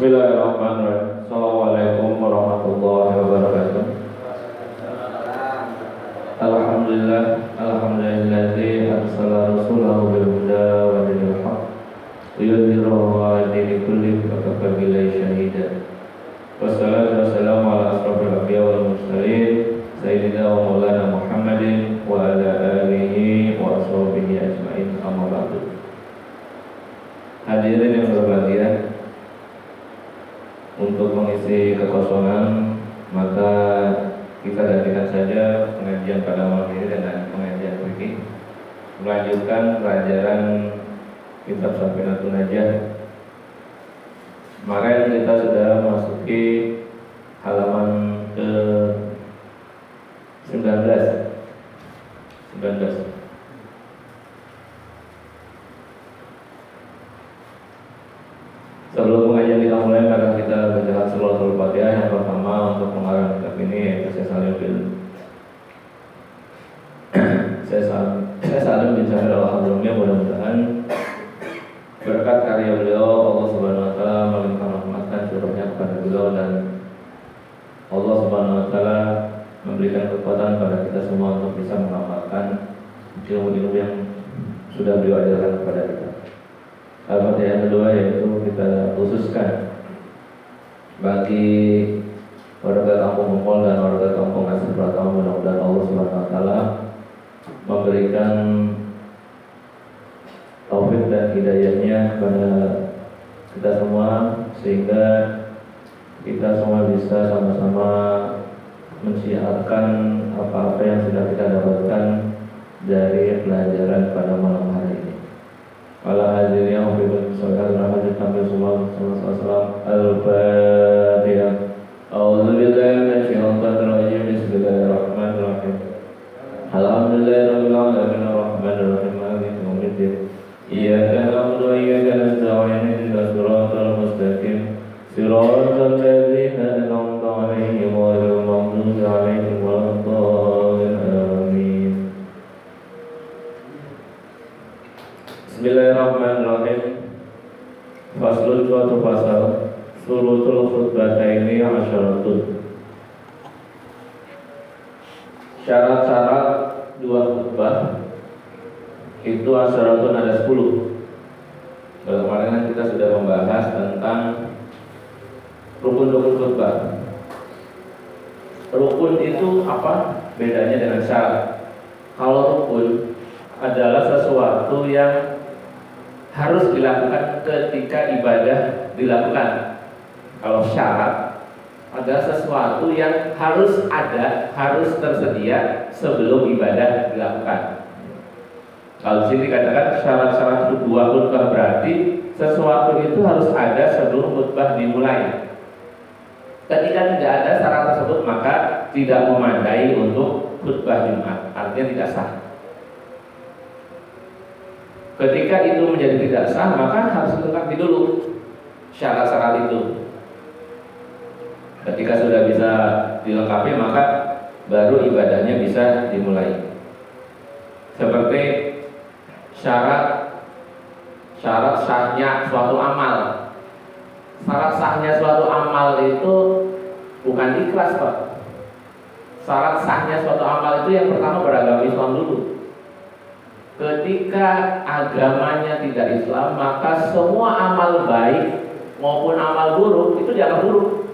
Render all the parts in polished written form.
Bismillahirrahmanirrahim. Assalamualaikum warahmatullahi wabarakatuh. Alhamdulillazi arsala rasulahu bil huda wa dinil haqq liyudhhirahu 'ala dini kullihi wa kafa billahi shahida. Wassalatu wassalamu ala asrofil anbiya wal mursalin sayyidina wa maulana Muhammadin wa ala alihi wa ashabihi ajmain, amma ba'du. Hadirin yang berbahagia, untuk mengisi kekosongan maka kita gantikan saja pengajian pada malam ini dengan pengajian fikih, melanjutkan pelajaran kitab Safinatun Najah. Kemarin kita sudah memasuki halaman ke 19. Sebelum pengajian kita mulai, maka kita bacakan suratul Fatihah. Yang pertama untuk pengarang kitab ini yaitu saya saling bicara alhamdulillah, mudah-mudahan berkat karya beliau Allah Subhanahu wa taala melimpahkan rahmatkan curahnya kepada beliau, dan Allah Subhanahu wa taala memberikan kekuatan pada kita semua untuk bisa mengamalkan ilmu-ilmu yang sudah beliau ajarkan kepada kita. Al-Fatihah yang kedua yaitu kita khususkan bagi warga kampung Mempol dan warga kampung Asri Pratama. Mudah-mudahan Allah Subhanahu wa taala memberikan taufik dan hidayahnya kepada kita semua, sehingga kita semua bisa sama-sama mensiarkan apa-apa yang sudah kita dapatkan dari pelajaran pada malam hari ini. Ala hadirin yang berbahagia, saudara hadirin kami semua, Al-Fatihah. A'udzubillahi minasyaitonir rajim. Bismillahirrahmanirrahim. Alhamdulillahirabbil alamin arrahmanir rahim maliki yaumiddin. Iyyaka na'budu wa iyyaka nasta'in ihdinas siratal mustaqim siratal ladzina an'amta 'alaihim ghairil maghdubi 'alaihim waladdallin. Amin. Bismillahirrahmanirrahim. Faslun, suatu pasal. Surutul khutbataini asyaratun. Syarat-syarat dua khutbah itu asyaratun ada 10. Kemarin kan kita sudah membahas tentang rukun-rukun khutbah. Rukun itu apa bedanya dengan syarat? Kalau rukun adalah sesuatu yang harus dilakukan ketika ibadah dilakukan. Kalau syarat adalah sesuatu yang harus ada, harus tersedia sebelum ibadah dilakukan. Kalau sini dikatakan syarat-syarat dua khutbah, berarti sesuatu itu harus ada sebelum khutbah dimulai. Ketika tidak ada syarat tersebut, maka tidak memadai untuk khutbah Jumat, artinya tidak sah. Ketika itu menjadi tidak sah, maka harus dilengkapi dulu syarat-syarat itu. Ketika sudah bisa dilengkapi, maka baru ibadahnya bisa dimulai. Seperti syarat sahnya suatu amal. Syarat sahnya suatu amal itu bukan ikhlas, Pak. Syarat sahnya suatu amal itu yang pertama beragama Islam dulu. Ketika agamanya tidak Islam, maka semua amal baik maupun amal buruk itu dianggap buruk.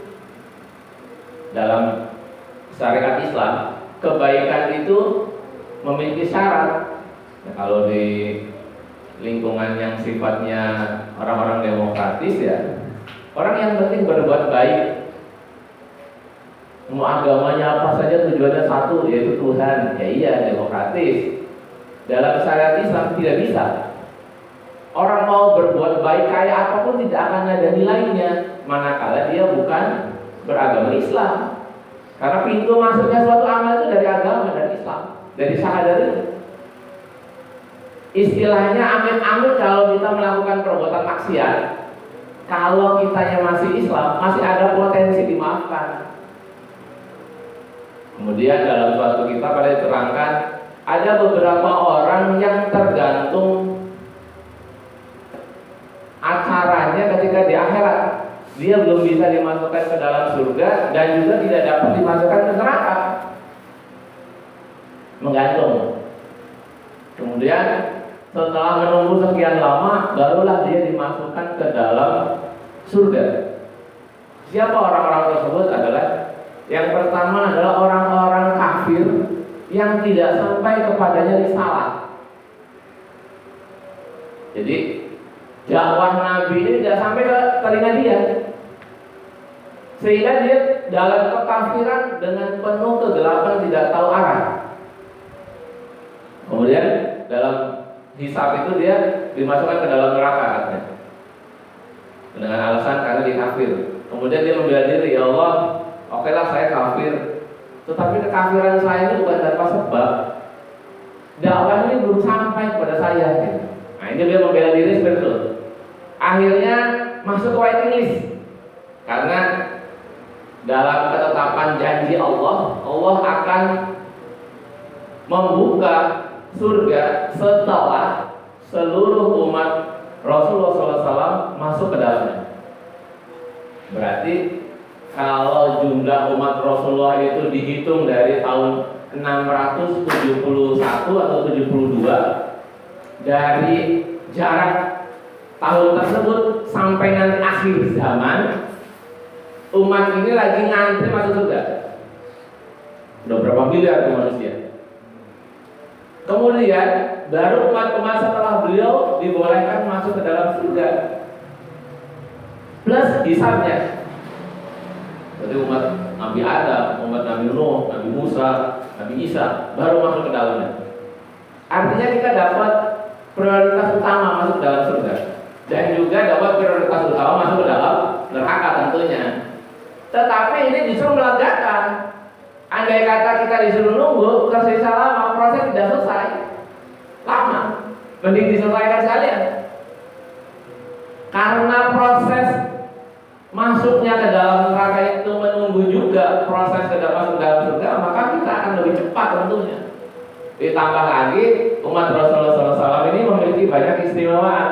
Dalam syariat Islam, kebaikan itu memiliki syarat. Nah, kalau di lingkungan yang sifatnya orang-orang demokratis, ya orang yang penting berbuat baik, mau agamanya apa saja tujuannya satu, yaitu Tuhan. Ya iya, demokratis. Dalam syariat Islam tidak bisa. Orang mau berbuat baik kayak apapun tidak akan ada nilainya, manakala dia bukan beragama Islam. Karena pintu masuknya suatu amal itu dari agama, dari Islam, dari syahadat itu. Istilahnya amit-amit kalau kita melakukan perbuatan maksiat, kalau kitanya masih Islam, masih ada potensi dimaafkan. Kemudian dalam suatu kitab ada diterangkan, ada beberapa orang yang tergantung acaranya ketika di akhirat. dia belum bisa dimasukkan ke dalam surga dan juga tidak dapat dimasukkan ke neraka. Menggantung. Kemudian setelah menunggu sekian lama, barulah dia dimasukkan ke dalam surga. Siapa orang-orang tersebut adalah yang pertama adalah orang-orang kafir yang tidak sampai kepadanya risalah. Jadi dakwah Nabi ini tidak sampai ke telinga dia, sehingga dia dalam kekafiran dengan penuh kegelapan tidak tahu arah. Kemudian dalam hisab itu dia dimasukkan ke dalam neraka katanya, dengan alasan karena dia kafir. Kemudian dia membela diri, ya Allah, oke lah saya kafir, tetapi kekafiran saya ini bukan tanpa sebab. Dakwah ini belum sampai kepada saya. Gitu. Nah ini dia membela diri seperti itu. Akhirnya masuk ke waiting list, karena dalam ketetapan janji Allah, Allah akan membuka surga setelah seluruh umat Rasulullah SAW masuk ke dalamnya. Berarti kalau jumlah umat Rasulullah itu dihitung dari tahun 671 atau 72, dari jarak tahun tersebut sampai nanti akhir zaman, umat ini lagi ngantri masuk surga. Udah berapa miliar manusia. Kemudian baru umat-umat setelah beliau dibolehkan masuk ke dalam surga, plus hisabnya. Jadi umat Nabi Adam, umat Nabi Nuh, Nabi Musa, Nabi Isa baru masuk ke dalamnya. Artinya kita dapat prioritas utama masuk dalam surga, dan juga dapat prioritas utama masuk ke dalam neraka tentunya. Tetapi ini justru melegakan. Andai kata kita disuruh nunggu tersisa lama, proses tidak selesai, lama, mending diselesaikan sekalian. Karena proses masuknya ke dalam neraka itu menunggu juga proses masuk ke dalam surga, maka kita akan lebih cepat tentunya. Ditambah lagi umat Rasulullah SAW ini memiliki banyak istimewaan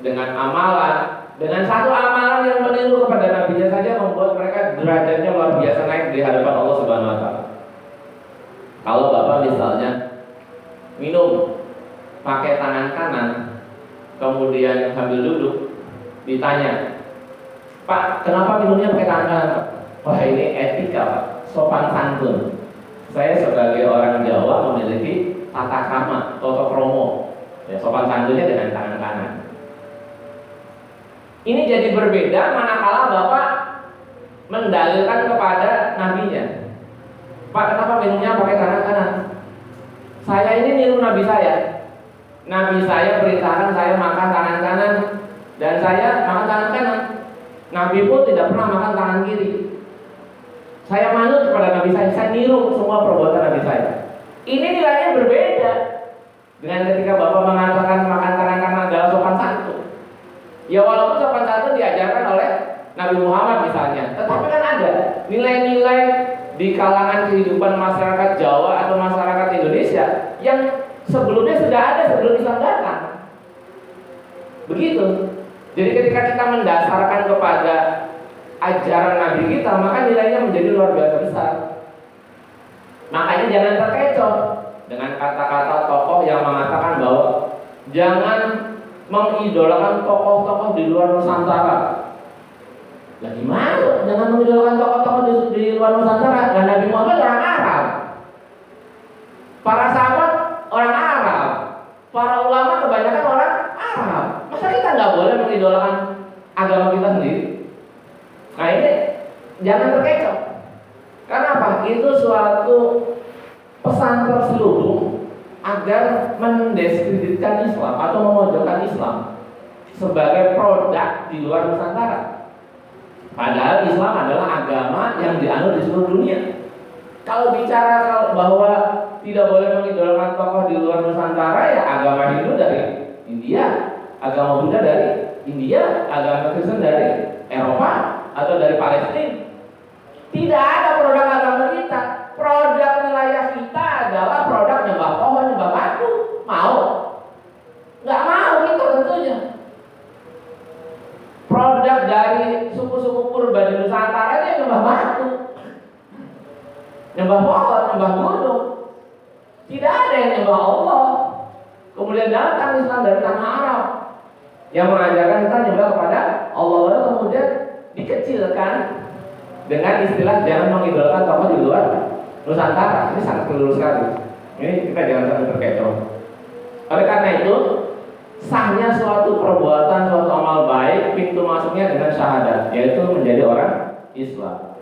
dengan amalan. Dengan satu amalan yang meniru kepada nabinya saja membuat mereka derajatnya luar biasa naik di hadapan Allah Subhanahu wa taala. Kalau Bapak misalnya minum pakai tangan kanan, kemudian sambil duduk, ditanya, "Pak, kenapa minumnya pakai tangan kanan, Pak?" Wah, ini etika, Pak, sopan santun. Saya sebagai orang Jawa memiliki tata krama, toto kromo, ya, sopan santunnya dengan tangan kanan. Ini jadi berbeda manakala Bapak mendalilkan kepada nabinya. Pak, kenapa minumnya pakai tangan kanan? Saya ini niru nabi saya. Nabi saya perintahkan saya makan tangan kanan, dan saya makan tangan kanan. Nabi pun tidak pernah makan tangan kiri. Saya manut kepada nabi saya niru semua perbuatan nabi saya. Ini nilainya berbeda dengan ketika Bapak mengatakan makan tangan kanan adalah sopan santun. Ya walaupun sopan santun diajarkan oleh Nabi Muhammad misalnya, tetapi kan ada nilai-nilai di kalangan kehidupan masyarakat Jawa atau masyarakat Indonesia yang sebelumnya sudah ada sebelum Islam datang. Begitu. Jadi ketika kita mendasarkan kepada ajaran Nabi kita, maka nilainya menjadi luar biasa besar. Makanya jangan terkecoh dengan kata-kata tokoh yang mengatakan bahwa jangan mengidolakan tokoh-tokoh di luar Nusantara. Lah gimana? Jangan mengidolakan tokoh-tokoh di luar Nusantara. Dan Nabi Muhammad orang Arab, para sahabat orang Arab, para ulama kebanyakan orang Arab. Masa kita nggak boleh mengidolakan agama kita sendiri? Nah ini jangan terkecoh. Karena apa? Itu suatu pesan terselubung agar mendiskreditkan Islam atau memojokkan Islam sebagai produk di luar Nusantara. Padahal Islam adalah agama yang dianut di seluruh dunia. Kalau bicara bahwa tidak boleh mengidolakan tokoh di luar Nusantara, ya agama Hindu dari India, agama Buddha dari India, agama Kristen dari Eropa atau dari Palestina. Tidak ada produk agama kita. Produk wilayah kita adalah produk nyembah pohon, nyembah batu. Mau? Nggak mau kita tentunya. Produk dari di Nusantara dia nyembah batu, nyembah pohon, nyembah gunung. Tidak ada yang nyembah Allah. Kemudian datang Islam dari tanah Arab yang mengajarkan kita nyembah kepada Allah, lalu kemudian dikecilkan dengan istilah jangan mengidolakan tokoh di luar Nusantara. Ini sangat keliru sekali. Ini kita jangan sampai terkecoh. Oleh karena itu, sahnya suatu perbuatan, suatu amal baik, pintu masuknya dengan syahadat, yaitu menjadi orang Islam.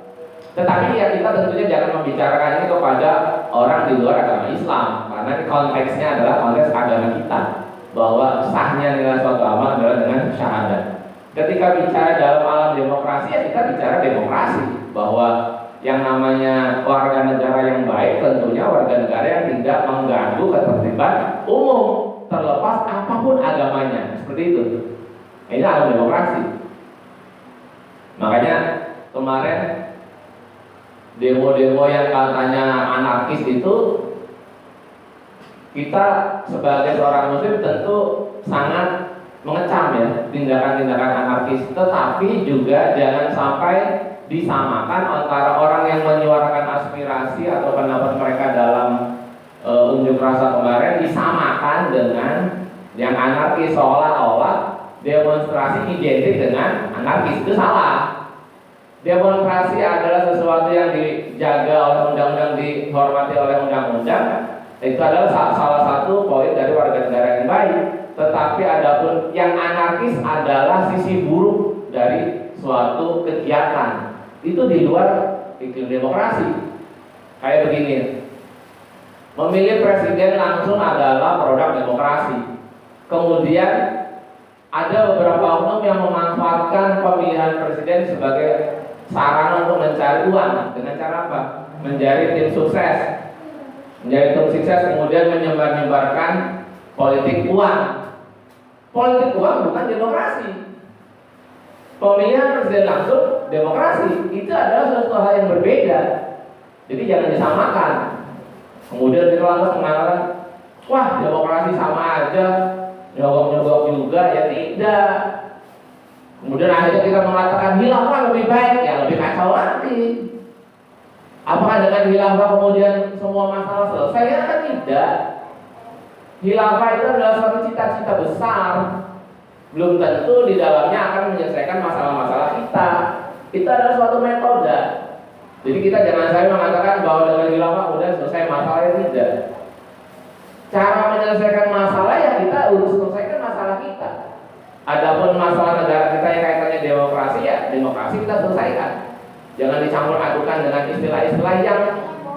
Tetapi ya kita tentunya jangan membicarakan ini kepada orang di luar agama Islam, karena konteksnya adalah konteks agama kita, bahwa sahnya nilai suatu amal adalah dengan syahadat. Ketika bicara dalam alam demokrasi, ya kita bicara demokrasi, bahwa yang namanya warga negara yang baik tentunya warga negara yang tidak mengganggu ketertiban umum, terlepas apapun agamanya, seperti itu. Ini alam demokrasi. Makanya kemarin demo-demo yang katanya anarkis itu, kita sebagai seorang muslim tentu sangat mengecam ya tindakan-tindakan anarkis, tetapi juga jangan sampai disamakan antara orang yang menyuarakan aspirasi atau pendapat mereka dalam unjuk rasa kemarin disamakan dengan yang anarkis, seolah-olah demonstrasi identik dengan anarkis. Itu salah. Demonstrasi adalah sesuatu yang dijaga oleh undang-undang, dihormati oleh undang-undang. Itu adalah salah satu poin dari warga negara yang baik. Tetapi adapun yang anarkis adalah sisi buruk dari suatu kegiatan. Itu di luar iklim demokrasi. Kayak begini, memilih presiden langsung adalah produk demokrasi. Kemudian ada beberapa oknum yang memanfaatkan pemilihan presiden sebagai sarana untuk mencari uang. Dengan cara apa? Menjadi tim sukses. Menjadi tim sukses kemudian menyebar-nyebarkan politik uang. Politik uang bukan demokrasi. Pemilihan presiden langsung demokrasi, itu adalah sesuatu hal yang berbeda. Jadi jangan disamakan. Kemudian kita langsung mengatakan, wah demokrasi sama aja, nyogok-nyogok juga, ya tidak. Kemudian akhirnya kita mengatakan khilafah lebih baik, ya lebih kacau lagi. Apakah dengan khilafah kemudian semua masalah selesai? Ya kan tidak. Khilafah itu adalah suatu cita-cita besar. Belum tentu di dalamnya akan menyelesaikan masalah-masalah kita. Itu adalah suatu metode. Jadi kita jangan sampai mengatakan bahwa dengan khilafah kemudian selesai masalahnya, tidak. Cara menyelesaikan masalah ya kita urus selesaikan masalah kita. Adapun masalah negara kita yang kaitannya demokrasi, ya demokrasi kita selesaikan. Jangan dicampur adukan dengan istilah-istilah yang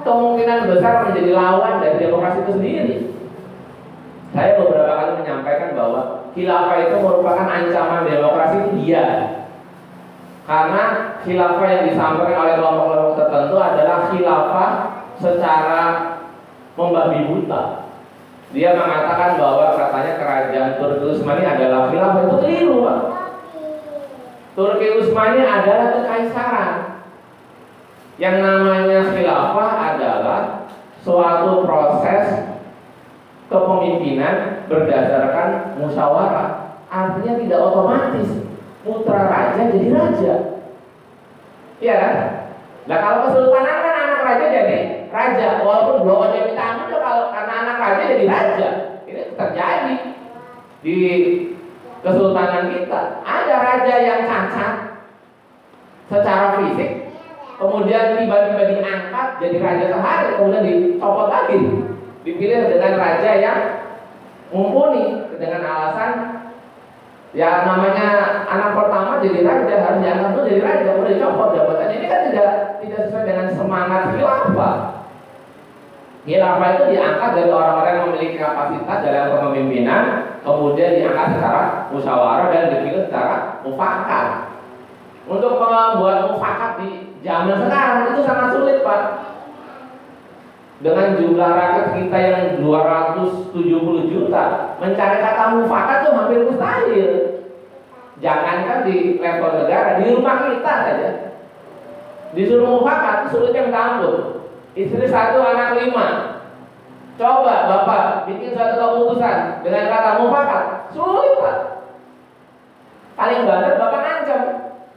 kemungkinan besar menjadi lawan dari demokrasi itu sendiri. Saya beberapa kali menyampaikan bahwa khilafah itu merupakan ancaman demokrasi itu dia. Karena khilafah yang disampaikan oleh kelompok-kelompok tertentu adalah khilafah secara membabi buta. Dia mengatakan bahwa katanya kerajaan Turki Utsmani adalah khilafah, itu keliru, Pak. Turki Utsmani adalah kekaisaran. Yang namanya khilafah adalah suatu proses kepemimpinan berdasarkan musyawarah. Artinya tidak otomatis putra raja jadi raja. Iya kan? Nah kalau kesultanan kan anak raja jadi raja, walaupun bloonnya minta ampun, kalau karena anak raja jadi raja. Ini terjadi di kesultanan kita. Ada raja yang cacat secara fisik, kemudian tiba-tiba diangkat jadi raja sehari, kemudian dicopot lagi, dipilih dengan raja yang mumpuni dengan alasan ya namanya anak pertama jadi raja, harus diangkat dulu jadi raja, kemudian dicopot jabatannya. Ini kan tidak sesuai dengan semangat khilafah. Khilafah itu diangkat dari orang-orang yang memiliki kapasitas dalam kepemimpinan, kemudian diangkat secara musyawarah dan dipilih secara mufakat. Untuk membuat mufakat di zaman sekarang itu sangat sulit, Pak. Dengan jumlah rakyat kita yang 270 juta, mencari kata mufakat itu hampir mustahil. Jangankan di level negara, di rumah kita saja disuruh mufakat itu sulitnya minta ampun. Istri 1, anak 5. Coba Bapak bikin suatu keputusan dengan kata mufakat, sulit, Pak. Paling banter Bapak ngancam,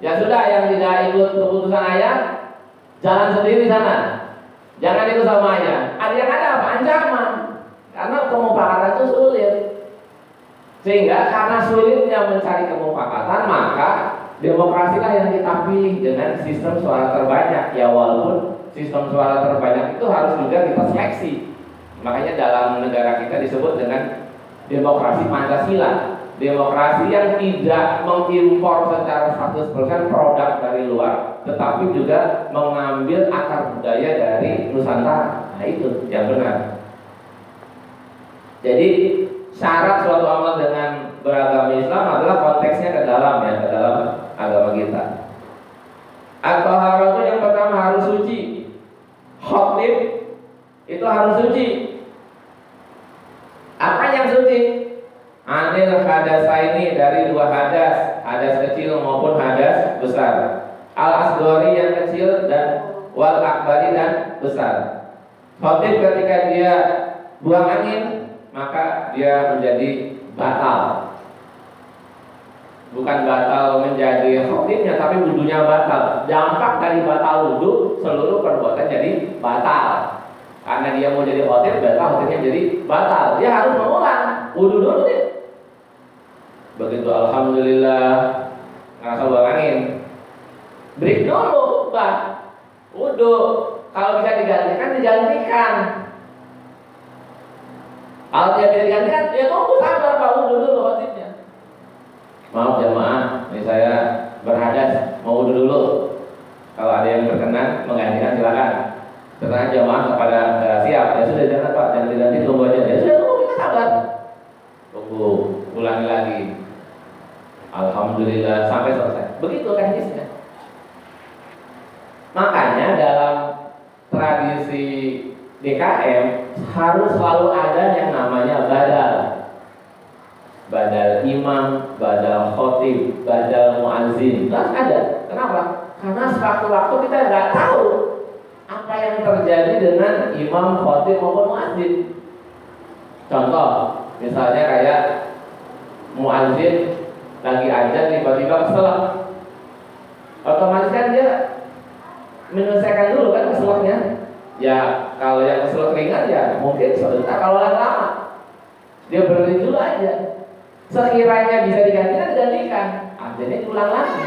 Ya sudah, yang tidak ikut keputusan ayah, jalan sendiri sana. Jangan ikut sama ayah. Ada yang ada apa? Ancaman. Karena kemufakatan itu sulit. Sehingga karena sulitnya mencari kemufakatan, maka demokrasilah yang kita pilih dengan sistem suara terbanyak. Ya walaupun sistem suara terbanyak itu harus juga kita seleksi. Makanya dalam negara kita disebut dengan demokrasi Pancasila. Demokrasi yang tidak mengimpor secara 100% produk dari luar, tetapi juga mengambil akar budaya dari Nusantara. Nah itu yang benar. Jadi syarat suatu amal dengan beragama Islam adalah konteksnya ke dalam, ya, ke dalam agama kita. At-taharatu yang pertama harus suci. Khatib itu harus suci. Apa yang suci? Anil hadasaini, dari dua hadas, hadas kecil maupun hadas besar. Al-asghari yang kecil dan wal akbari dan besar. Khatib ketika dia buang angin, maka dia menjadi batal. Bukan batal menjadi khatibnya, tapi wudunya batal. Dampak dari batal wudu, seluruh perbuatan jadi batal. Karena dia mau jadi khatib, batal khatibnya jadi batal. Dia harus mengulang wudu dulu deh. Begitu alhamdulillah ngerasa buang angin, break dulu, bah wudu. Kalau bisa digantikan, digantikan. Kalau tidak bisa digantikan, ya tunggu sabar Pak, wudu dulu khatibnya. Maaf jamaah, ini saya berhadas, mau wudu dulu. Kalau ada yang berkenan menggantikan silakan. Setelah jamaah kepada siap, ya sudah jangan Pak, jangan diganti, tunggu aja. Ya sudah tunggu, kita sabar. Tunggu, ulangi lagi. Alhamdulillah sampai selesai. Begitu teknisnya. Makanya dalam tradisi DKM harus selalu ada yang namanya badal. Badal imam, badal khotib, badal muazzin. Harus ada. Kenapa? Karena sewaktu-waktu kita nggak tahu apa yang terjadi dengan imam, khotib maupun muazzin. Contoh, misalnya kayak muazzin lagi aja tiba-tiba keselak, otomatis kan dia menyelesaikan dulu kan keselaknya. Ya kalau yang keselak ringan ya mungkin sebentar, kalau yang lama dia berhenti dulu aja. Sekiranya bisa digantikan, digantikan, akhirnya diulang lagi.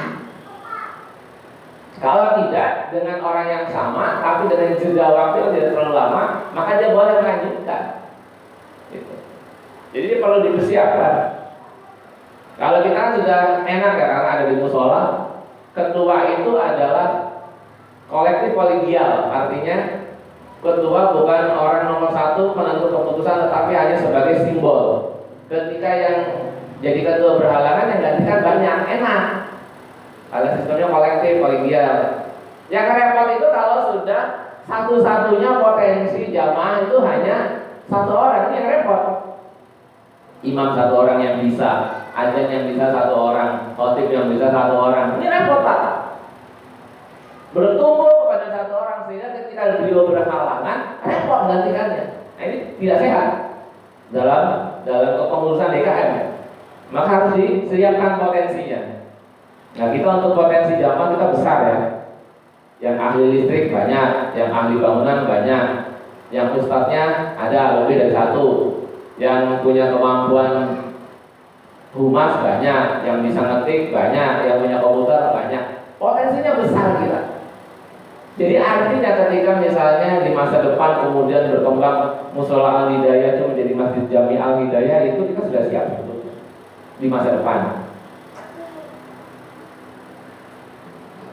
Kalau tidak dengan orang yang sama tapi dengan jeda waktu yang tidak terlalu lama, maka dia boleh melanjutkan. Gitu. Jadi dia perlu dipersiapkan. Kalau kita kan sudah enak ya, karena ada di musola, ketua itu adalah kolektif kolegial, artinya ketua bukan orang nomor satu penentu keputusan, tetapi hanya sebagai simbol. Ketika yang jadi ketua berhalangan, yang gantikan banyak, enak. Kalau sistemnya kolektif kolegial. Yang repot itu kalau sudah satu-satunya potensi jamaah itu hanya satu orang, ini yang repot. Imam satu orang yang bisa, azan yang bisa satu orang, khotib yang bisa satu orang. Ini repot Pak. Bertumbuh kepada satu orang sehingga ketika beliau berhalangan, repot gantikannya. Nah, ini tidak sehat dalam kepengurusan DKM. Maka harus disiapkan potensinya. Nah, kita untuk potensi jamaah kita besar ya. Yang ahli listrik banyak, yang ahli bangunan banyak, yang ustadznya ada lebih dari satu, yang punya kemampuan humas banyak, yang bisa ngetik banyak, yang punya komputer banyak. Potensinya besar kita. Jadi artinya ketika misalnya di masa depan kemudian berkembang musola Al-Hidayah itu menjadi masjid Jami Al-Hidayah, itu kita sudah siap di masa depan.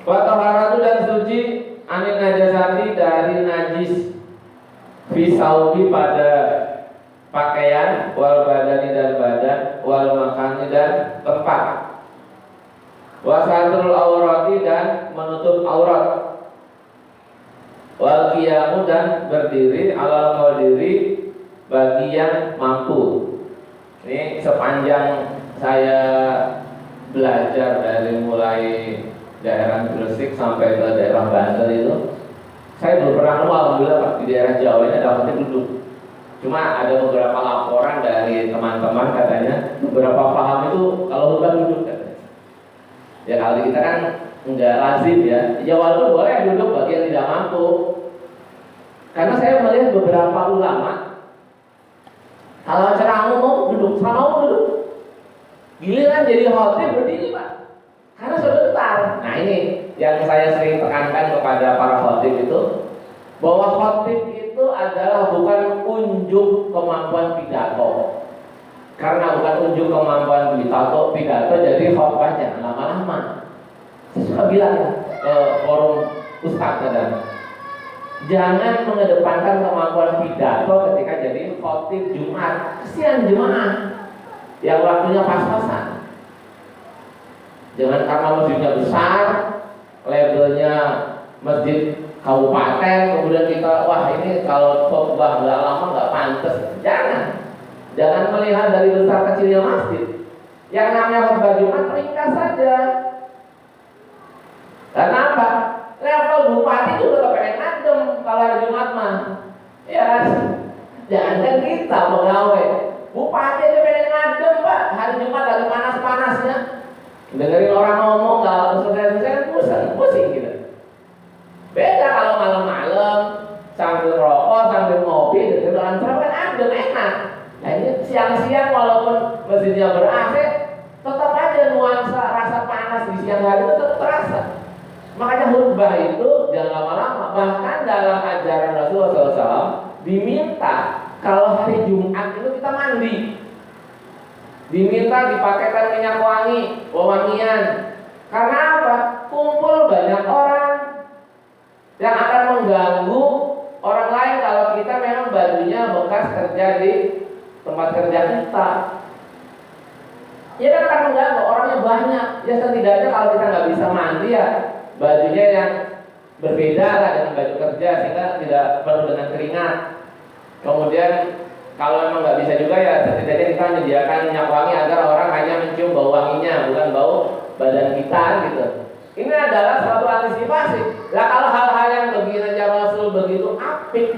Wa taharatu dan suci anil najasati, dari najis, fisaubi pada pakaian, wal badani dan badan, wal makani dan tempat, wa satrul aurati dan menutup aurat, wal qiyamu dan berdiri, alal qadiri bagi yang mampu. Ini sepanjang saya belajar dari mulai daerah Gresik sampai ke daerah Banten itu, saya belum pernah nemu, alhamdulillah Pak, di daerah Jawa ini ada tempat duduk. Cuma ada beberapa laporan dari teman-teman katanya beberapa paham itu kalau bukan duduk katanya. Ya kalau kita kan enggak lazim ya. Ya walaupun boleh duduk bagi yang tidak mampu. Karena saya melihat beberapa ulama kalau ceramah mau duduk, sama mau duduk. Giliran jadi khotib berdiri Pak. Karena sebentar. Nah ini yang saya sering tekankan kepada para khotib itu, bahwa khotib itu adalah bukan unjuk kemampuan pidato. Karena bukan unjuk kemampuan pidato jadi khotbah jangan lama-lama. Saya suka bilang ya ke forum ustadz kadang, jangan mengedepankan kemampuan pidato ketika jadi khotib Jumat. Kesian jemaah yang waktunya pas-pasan. Jangan karena masjidnya besar, labelnya masjid kabupaten, kemudian kita wah ini kalau khotbah nggak lama nggak pantas. Jangan melihat dari besar kecilnya masjid. Yang namanya khotbah Jumat ringkas saja. Karena apa? Level bupati juga kepengen adem kalau hari Jumat mah. Ya, jangan kita pegawai. Bupati aja pengen adem Pak. Hari Jumat lagi panas-panasnya. Dengerin orang ngomong nggak selesai pusing gitu. Beda kalau malam-malam sambil rokok, sambil ngopi, dengan kan adem enak. Nah ini siang-siang walaupun masjidnya ber-AC, tetap aja nuansa rasa panas di siang hari itu tetap terasa. Makanya khutbah itu jangan lama-lama. Bahkan dalam ajaran Rasulullah SAW diminta kalau hari Jumat itu kita mandi. Diminta dipakaikan minyak wangi, wewangian. Karena apa? Kumpul banyak orang yang akan mengganggu orang lain kalau kita memang bajunya bekas kerja di tempat kerja kita. Ya kan akan mengganggu, orangnya banyak. Ya setidaknya kalau kita nggak bisa mandi ya bajunya yang berbeda lah dengan baju kerja sehingga tidak perlu dengan keringat. Kemudian kalau memang nggak bisa juga ya setidaknya kita menyediakan minyak wangi agar orang hanya mencium bau wanginya, bukan bau badan kita gitu. Ini adalah suatu antisipasi. Nah kalau hal-hal yang begini aja Rasul begitu apik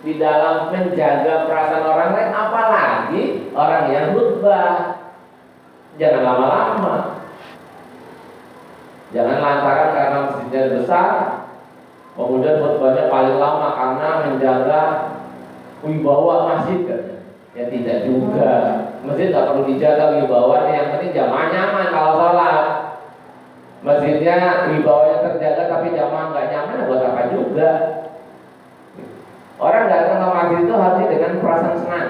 di dalam menjaga perasaan orang lain, apalagi orang yang khutbah. Jangan lama-lama. Jangan lantaran karena masjidnya besar, kemudian khutbahnya paling lama karena menjaga wibawa masjid kan? Ya tidak juga. Masjid nggak perlu dijaga wibawanya, yang penting jamaah nyaman kalau sholat. Masjidnya wibawanya terjaga tapi jamaah nggak nyaman, buat apa juga? Orang datang ke masjid itu harus dengan perasaan senang,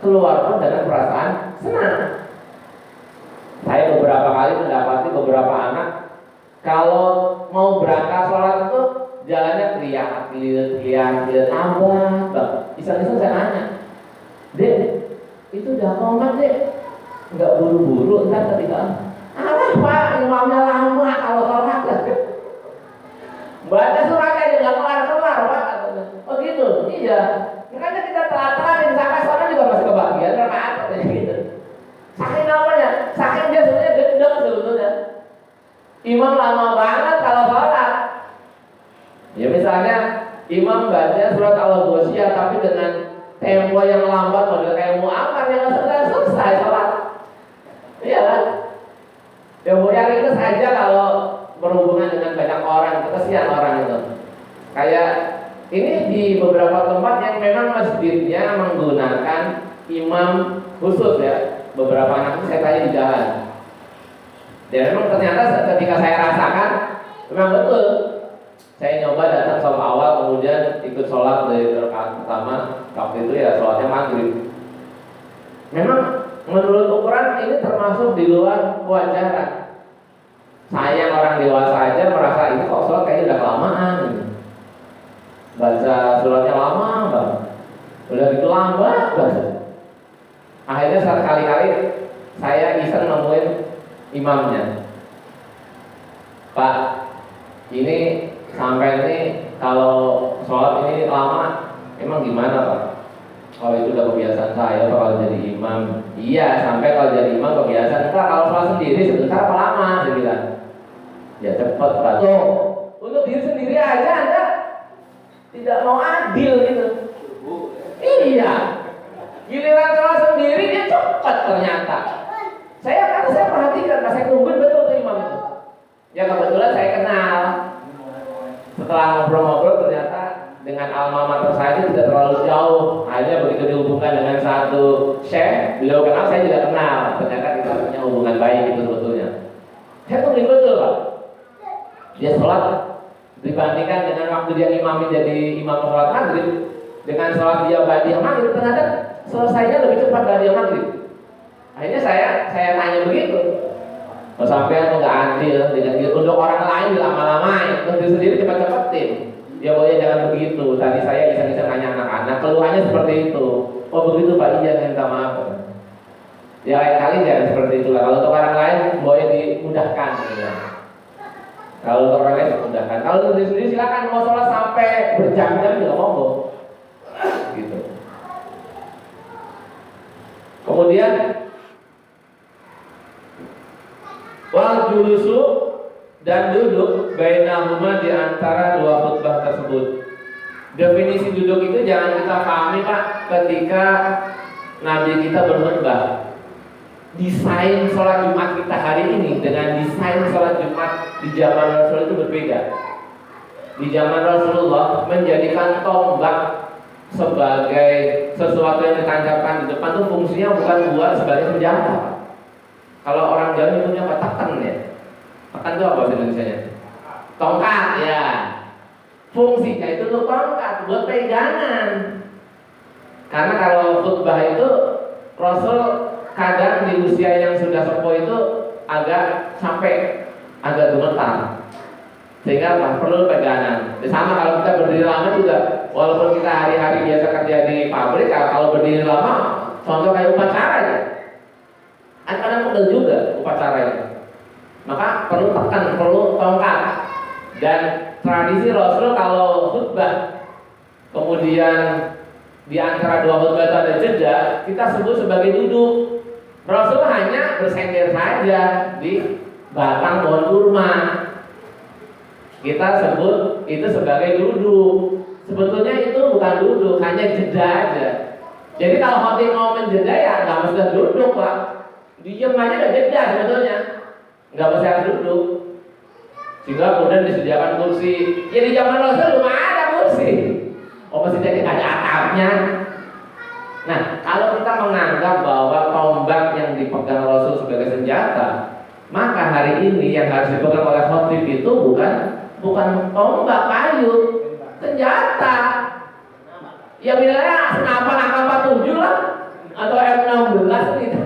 keluar pun dengan perasaan senang. Saya beberapa kali mendapati beberapa anak kalau mau berangkat sholat itu jalannya teriak abah, bang. Iseng-iseng saya nanya, Dek, itu udah komat Dek, nggak buru-buru ntar ketika alah Pak, imamnya lama kalau sholat. Baca suratnya aja nggak kelar-kelar Pak. Oh gitu, iya. Makanya kita telat-telatin sampai sholat juga masih kebagian rakaat gitu. Saking namanya, saking dia sebenarnya gendeng sebetulnya. Imam lama banget kalau sholat. Ya misalnya imam baca surat Al-Ghasyiyah tapi dengan tempo yang lambat, model kayak Mu'ammar yang nggak selesai sholat. Iya kan? Yang ringkas aja kalau berhubungan dengan banyak orang, kesian orang itu. Kayak ini di beberapa tempat yang memang masjidnya menggunakan imam khusus ya. Beberapa anak saya tanya di jalan. Dan memang ternyata ketika saya rasakan memang betul. Saya nyoba datang sholat awal, kemudian ikut sholat dari rakaat pertama. Waktu itu ya sholatnya maghrib. Memang menurut ukuran ini termasuk di luar kewajaran. Saya yang orang dewasa aja merasa ini kok sholat kayaknya udah kelamaan. Baca suratnya lama banget. Udah gitu lambat banget. Akhirnya sekali-kali saya iseng nemuin imamnya. Pak, ini sampai ini kalau sholat ini lama, emang gimana Pak? Kalau itu udah kebiasaan saya, Pak, kalau jadi imam. Iya, sampai kalau jadi imam kebiasaan. Enggak, kalau sholat sendiri sebentar apa lama? Saya bilang. Ya cepet Pak. Tuh, untuk diri sendiri aja Anda tidak mau adil gitu. Iya. Giliran sholat sendiri dia cepat ternyata. Karena saya perhatikan, saya tungguin betul tuh imam itu. Ya kebetulan saya kenal Akhirnya begitu dihubungkan dengan satu syekh, beliau kenal, saya juga kenal. Ternyata kita punya hubungan baik itu sebetulnya. Saya tuh betul Pak. Dia sholat dibandingkan dengan waktu dia imamin jadi imam sholat maghrib dengan sholat dia ba'diyah maghrib, ternyata selesainya lebih cepat ba'diyah maghrib. Akhirnya saya tanya begitu. Sampai aku nggak adil dengan untuk orang lain lama-lamain, untuk diri sendiri cepat-cepatin. Ya boleh jangan begitu. Tadi saya bisa nanya anak-anak, keluhannya seperti itu. Oh begitu Pak, iya minta maaf. Ya lain kali jangan seperti itulah. Kalau untuk orang lain boleh dimudahkan. Ya. Kalau untuk orang lain dimudahkan. Kalau untuk diri sendiri silakan mau sholat sampai berjam-jam juga monggo. Gitu. Kemudian wal julusu dan duduk bainahuma di antara dua khutbah tersebut. Definisi duduk itu jangan kita pahami Pak ketika Nabi kita berkhutbah. Desain sholat Jumat kita hari ini dengan desain sholat Jumat di zaman Rasul itu berbeda. Di zaman Rasulullah menjadikan tombak sebagai sesuatu yang ditancapkan di depan itu fungsinya bukan buat sebagai senjata. Kalau orang Jawa nyebutnya apa? Teken ya. Teken itu apa bahasa Indonesianya? Tongkat ya. Fungsinya itu untuk tongkat, buat pegangan. Karena kalau khutbah itu Rasul kadang di usia yang sudah sepuh itu agak sampai agak gemetar. Sehingga apa? Perlu pegangan. Sama kalau kita berdiri lama juga, walaupun kita hari-hari biasa kerja di pabrik, kalau berdiri lama, contoh kayak upacara ya. Kadang pegel juga upacaranya. Maka perlu tekan, perlu tongkat. Dan tradisi Rasul kalau khutbah kemudian di antara dua khutbah itu ada jeda, kita sebut sebagai duduk. Rasul hanya bersender saja di batang pohon kurma. Kita sebut itu sebagai duduk. Sebetulnya itu bukan duduk, hanya jeda aja. Jadi kalau khotib mau menjeda ya nggak mesti duduk Pak. Diam aja udah jeda sebetulnya, nggak mesti harus duduk. Sehingga kemudian disediakan kursi. Ya di zaman Rasul belum ada kursi. Oh mesti jadi ada atapnya. Nah kalau kita menganggap bahwa tombak yang dipegang Rasul sebagai senjata, maka hari ini yang harus dipegang oleh khotib itu bukan tombak kayu, senjata. Ya bilangnya senapan AK-47 lah atau M16 gitu.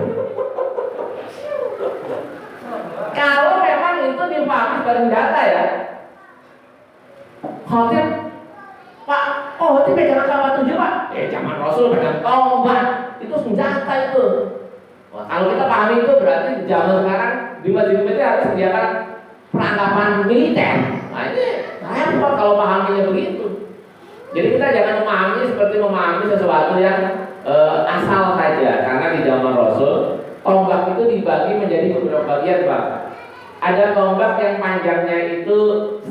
Kalau memang itu dipahami sebagai senjata ya, khotib, Pak, khotib pegang AK-47 Pak? Zaman Rasul pegang tombak, itu senjata itu. Wah, kalau kita pahami itu berarti di zaman sekarang di masjid-masjid harus sediakan perlengkapan militer. Nah ini repot kalau pahaminya begitu. Jadi kita jangan memahami seperti memahami sesuatu yang asal saja. Karena di zaman Rasul tombak itu dibagi menjadi beberapa bagian Pak. Ada tombak yang panjangnya itu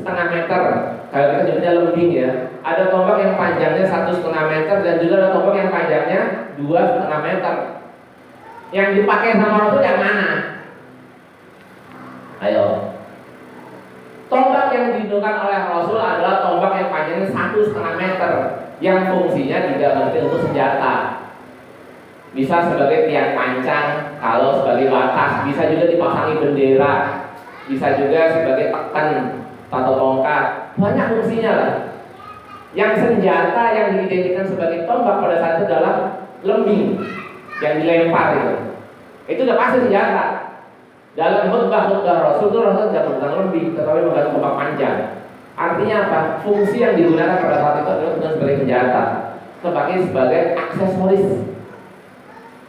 0,5 meter, kalau kita sebutnya lembing ya. Ada tombak yang panjangnya 1,5 meter dan juga ada tombak yang panjangnya 2,5 meter. Yang dipakai sama Rasul yang mana? Ayo. Tombak yang digunakan oleh Rasul adalah tombak yang panjangnya 1,5 meter, yang fungsinya tidak mesti untuk senjata. Bisa sebagai tiang pancang, kalau sebagai batas, bisa juga dipasangi bendera, bisa juga sebagai tekan atau tongkat. Banyak fungsinya lah. Yang senjata yang diidentikan sebagai tombak pada saat itu adalah lembing yang dilempar itu. Itu udah pasti senjata. Dalam khutbah Rasul itu Rasul tidak menggunakan lembing, tetapi menggunakan tombak panjang. Artinya apa? Fungsi yang digunakan pada saat itu adalah sebagai senjata, sebagai aksesoris.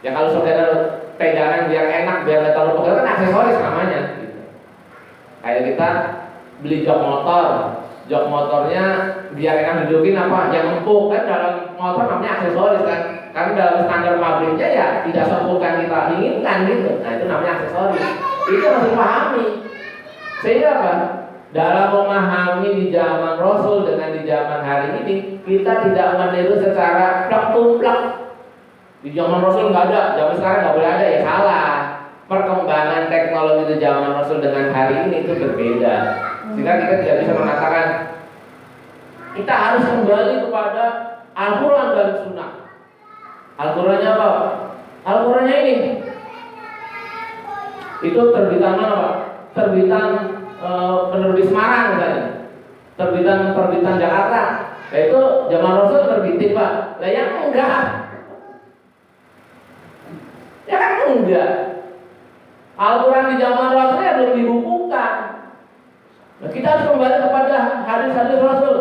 Ya kalau saudara pegangan biar enak, biar nggak terlalu pegel kan aksesoris namanya. Gitu. Kayak kita beli jok motornya biar enak didudukin apa? Yang empuk kan dalam motor namanya aksesoris kan. Karena dalam standar pabriknya ya tidak seempuk yang kita inginkan gitu. Nah itu namanya aksesoris. Itu harus dipahami. Sehingga apa? Dalam memahami di zaman Rasul dengan di zaman hari ini, kita tidak meniru secara plak-tumplak. Di zaman Rasul nggak ada, zaman sekarang nggak boleh ada, ya salah. Perkembangan teknologi di zaman Rasul dengan hari ini itu berbeda. Sehingga kita tidak bisa mengatakan kita harus kembali kepada Al-Quran dan Sunnah. Al-Qurannya apa? Al-Qurannya ini. Itu terbitan mana Pak? Terbitan penerbit Semarang misalnya. Terbitan Jakarta. Nah, itu zaman Rasul terbitin Pak. Lah yang enggak. Ya kan enggak. Al-Quran di zaman Rasul ya belum dibukukan. Nah, kita harus kembali kepada hadis-hadis Rasul.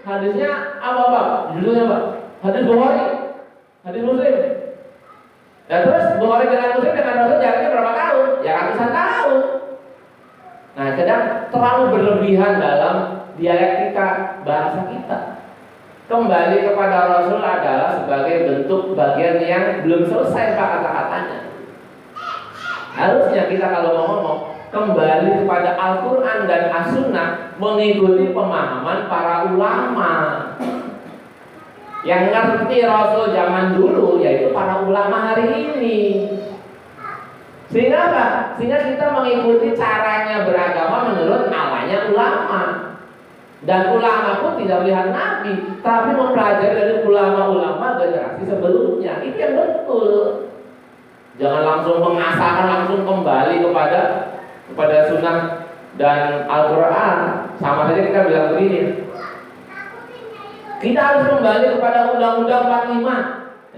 Hadisnya apa Pak? Judulnya Pak? Hadis Bukhari, hadis Muslim. Ya terus Bukhari dengan Muslim dengan Rasul jaraknya berapa tahun? Ya ratusan tahun. Nah, kadang terlalu berlebihan dalam dialektika bahasa kita. Kembali kepada Rasul adalah sebagai bentuk bagian yang belum selesai Pak kata-katanya. Harusnya kita kalau mau ngomong kembali kepada Al-Quran dan As-Sunnah, mengikuti pemahaman para ulama. Yang ngerti Rasul zaman dulu yaitu para ulama hari ini. Sehingga apa? Sehingga kita mengikuti caranya beragama menurut alanya ulama. Dan ulama pun tidak melihat Nabi, tapi mempelajari dari ulama-ulama generasi sebelumnya. Itu yang betul. Jangan langsung mengasahkan, langsung kembali kepada sunnah dan Al-Quran. Sama saja kita bilang begini, kita harus kembali kepada Undang-Undang 45.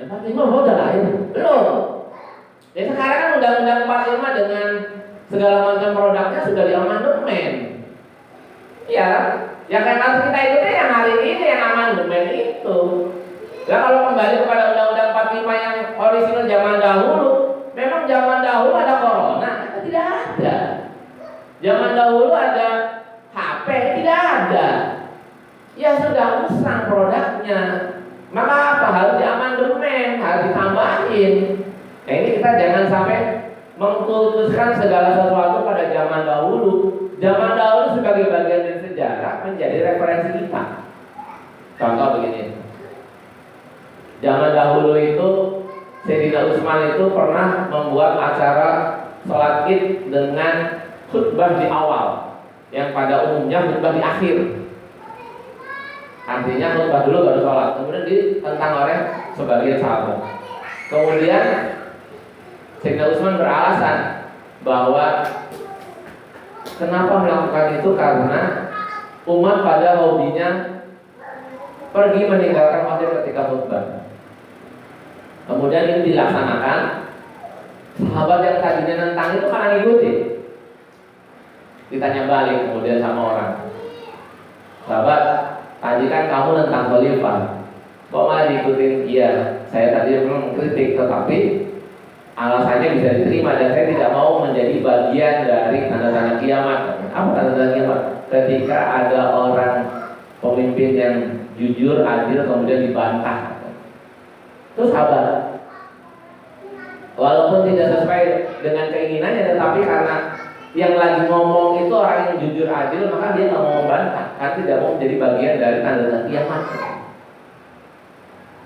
Ya, 45 udah lahir? Belum. Ya sekarang kan Undang-Undang 45 dengan segala macam produknya sudah diamandemen. Ya, yang harus kita ikuti yang hari ini yang amandemen itu. Nah kalau kembali kepada Undang-Undang 45 yang orisinal zaman dahulu, memang zaman dahulu ada corona? Tidak ada. Zaman dahulu ada HP? Tidak ada. Ya sudah usang produknya. Maka apa? Harus diamandemen, harus ditambahin. Nah ini kita jangan sampai mengkultuskan segala sesuatu pada zaman dahulu. Zaman dahulu sebagai bagian dari sejarah menjadi referensi kita. Contoh begini. Zaman dahulu itu Sayyidina Utsman itu pernah membuat acara sholat Id dengan khutbah di awal, yang pada umumnya khutbah di akhir. Artinya khutbah dulu baru sholat, kemudian ditentang oleh sebagian sahabat. Kemudian Sayyidina Utsman beralasan bahwa kenapa melakukan itu karena umat pada hobinya pergi meninggalkan masjid ketika khutbah. Kemudian ini dilaksanakan. Sahabat yang tadinya nentang itu malah ngikuti. Ditanya balik kemudian sama orang, sahabat, tadi kan kamu nentang khalifah, kok malah diikutin? Iya, saya tadi belum kritik, tetapi alasannya bisa diterima dan saya tidak mau menjadi bagian dari tanda-tanda kiamat. Apa tanda-tanda kiamat? Ketika ada orang pemimpin yang jujur, adil, kemudian dibantah. Terus sabar, walaupun tidak sesuai dengan keinginannya, tetapi karena yang lagi ngomong itu orang yang jujur adil, maka dia nggak mau membantah, karena tidak mau menjadi bagian dari tanda-tanda kiamat.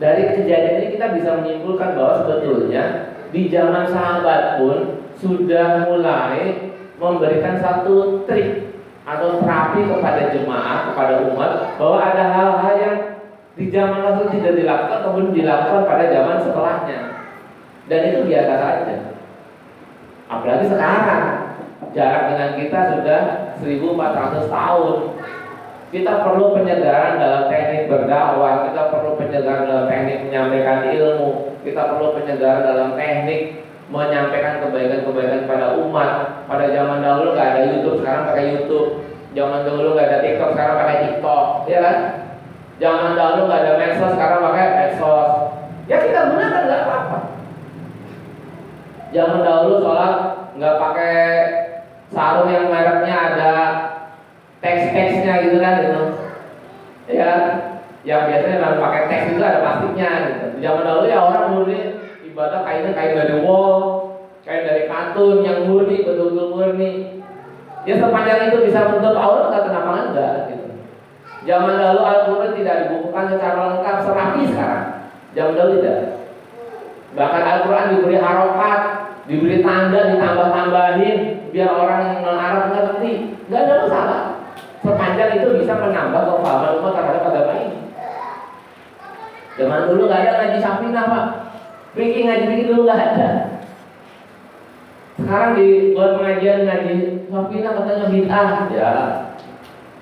Dari kejadian ini kita bisa menyimpulkan bahwa sebetulnya di zaman sahabat pun sudah mulai memberikan satu trik atau terapi kepada jemaah, kepada umat, bahwa ada hal-hal yang di zaman Rasul tidak dilakukan, kemudian dilakukan pada zaman setelahnya. Dan itu biasa saja. Apalagi sekarang, jarak dengan kita sudah 1400 tahun. Kita perlu penyegaran dalam teknik berdakwah, kita perlu penyegaran dalam teknik menyampaikan ilmu, kita perlu penyegaran dalam teknik menyampaikan kebaikan-kebaikan pada umat. Pada zaman dahulu nggak ada YouTube, sekarang pakai YouTube. Zaman dahulu nggak ada TikTok, sekarang pakai TikTok, ya kan? Zaman dahulu nggak ada medsos, sekarang pakai medsos. Ya kita gunakan, nggak apa-apa. Zaman dahulu sholat nggak pakai sarung yang mereknya ada teks-teksnya gitu kan, gitu. Ya, yang biasanya kalau pakai teks itu ada plastiknya. Gitu. Zaman dahulu ya orang murni ibadah kainnya kain dari wall, kain dari katun yang murni, betul-betul murni. Ya sepanjang itu bisa menutup aurat, nggak kenapa enggak. Gitu. Zaman dahulu Al-Quran tidak dibukukan secara lengkap serapi sekarang. Zaman dahulu tidak. Bahkan Al-Quran diberi harokat, diberi tanda, ditambah-tambahin biar orang yang non-Arab ngerti. Nggak ada masalah. Sepanjang itu bisa menambah kefahaman umat terhadap agama ini. Zaman dulu nggak ada ngaji safinah Pak. Bikin ngaji dulu nggak ada. Sekarang di buat pengajian ngaji, Sofina katanya bid'ah, ya